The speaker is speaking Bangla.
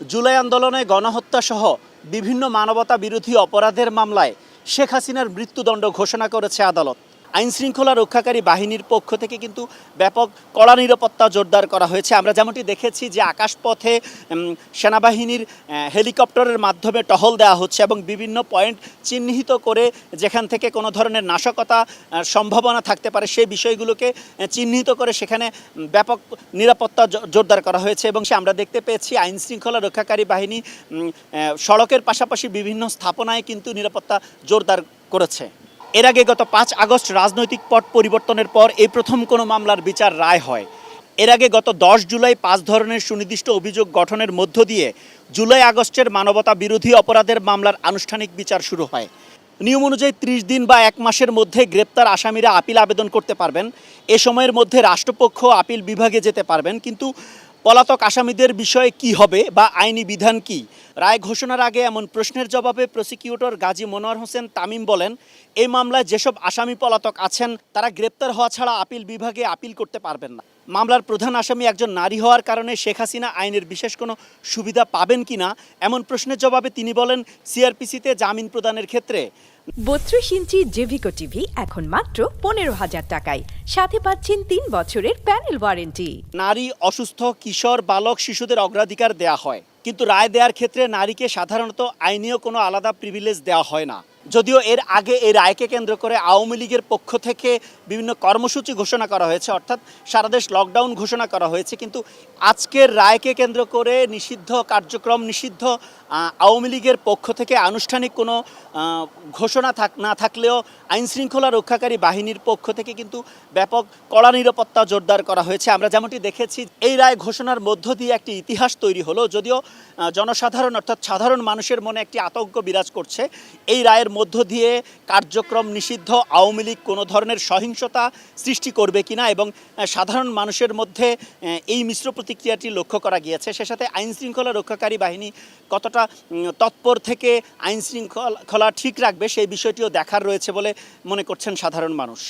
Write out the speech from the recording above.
জুলাই আন্দোলনে গণহত্যা সহ বিভিন্ন মানবতা বিরোধী অপরাধের মামলায় শেখ হাসিনার মৃত্যুদণ্ড ঘোষণা করেছে আদালত। আইনশৃঙ্খলা রক্ষাকারী বাহিনীর পক্ষ থেকে কিন্তু ব্যাপক কড়া নিরাপত্তা জোরদার করা হয়েছে। আমরা যেমনটি দেখেছি যে আকাশপথে সেনাবাহিনীর হেলিকপ্টারের মাধ্যমে টহল দেওয়া হচ্ছে এবং বিভিন্ন পয়েন্ট চিহ্নিত করে যেখান থেকে কোনো ধরনের নাশকতা সম্ভাবনা থাকতে পারে সেই বিষয়গুলোকে চিহ্নিত করে সেখানে ব্যাপক নিরাপত্তা জোরদার করা হয়েছে। এবং আমরা দেখতে পেয়েছি আইনশৃঙ্খলা রক্ষাকারী বাহিনী সড়কের পাশাপাশি বিভিন্ন স্থাপনায় কিন্তু নিরাপত্তা জোরদার করেছে। এর আগে গত 5 আগস্ট রাজনৈতিক পট পরিবর্তনের পর এই প্রথম কোনো মামলার বিচার রায় হয়। এর আগে গত 10 জুলাই 5 ধরনের সুনির্দিষ্ট অভিযোগ গঠনের মধ্য দিয়ে জুলাই আগস্টের মানবতা বিরোধী অপরাধের মামলার আনুষ্ঠানিক বিচার শুরু হয়। নিয়ম অনুযায়ী 30 দিন বা 1 মাসের মধ্যে গ্রেপ্তার আসামিরা আপিল আবেদন করতে পারবেন। এ সময়ের মধ্যে রাষ্ট্রপক্ষ আপিল বিভাগে যেতে পারবেন। কিন্তু পলাতক আসামিদের বিষয়ে কি হবে বা আইনি বিধান কি? রায় ঘোষণার আগে এমন প্রশ্নের জবাবে প্রসিকিউটর গাজী মনোয়ার হোসেন তামিম বলেন, এই মামলায় যেসব আসামি পলাতক আছেন তারা গ্রেপ্তার হওয়া ছাড়া আপিল বিভাগে আপিল করতে পারবেন না। মামলার প্রধান আসামি একজন নারী হওয়ার কারণে শেখ হাসিনা আইনের বিশেষ কোনো সুবিধা পাবেন কিনা এমন প্রশ্নের জবাবে তিনি বলেন, সিআরপিসিতে জামিন প্রদানের ক্ষেত্রে 32 ইঞ্চি জেভিকো টিভি এখন মাত্র 15,000 টাকায়, সাথে পাচ্ছেন 3 বছরের প্যানেল ওয়ারেন্টি। নারী, অসুস্থ, কিশোর, বালক, শিশুদের অগ্রাধিকার দেয়া হয়, কিন্তু রায় দেওয়ার ক্ষেত্রে নারীকে সাধারণত আইনীয় কোনো আলাদা প্রিভিলেজ দেওয়া হয় না। যদিও এর আগে এই রায়কে কেন্দ্র করে আওয়ামী লীগের পক্ষ থেকে বিভিন্ন কর্মসূচি ঘোষণা করা হয়েছে, অর্থাৎ সারাদেশ লকডাউন ঘোষণা করা হয়েছে। কিন্তু আজকের রায়কে কেন্দ্র করে নিষিদ্ধ কার্যক্রম নিষিদ্ধ আওয়ামী লীগের পক্ষ থেকে আনুষ্ঠানিক কোনো ঘোষণা না থাকলেও আইনশৃঙ্খলা রক্ষাকারী বাহিনীর পক্ষ থেকে কিন্তু ব্যাপক কড়া নিরাপত্তা জোরদার করা হয়েছে। আমরা যেমনটি দেখেছি এই রায় ঘোষণার মধ্য দিয়ে একটি ইতিহাস তৈরি হলো। যদিও জনসাধারণ অর্থাৎ সাধারণ মানুষের মনে একটি আতঙ্ক বিরাজ করছে, এই রায়ের মধ্য দিয়ে কার্যক্রম নিষিদ্ধ আওয়ামী লীগ কোনো ধরনের সহিংসতা সৃষ্টি করবে কিনা এবং সাধারণ মানুষের মধ্যে এই মিশ্র প্রতিক্রিয়াটি লক্ষ্য করা গিয়েছে। সে সাথে আইনশৃঙ্খলা রক্ষাকারী বাহিনী কতটা তৎপর থেকে আইনশৃঙ্খলা ঠিক রাখবে সেই বিষয়টিও দেখার রয়েছে বলে মনে করছেন সাধারণ মানুষ।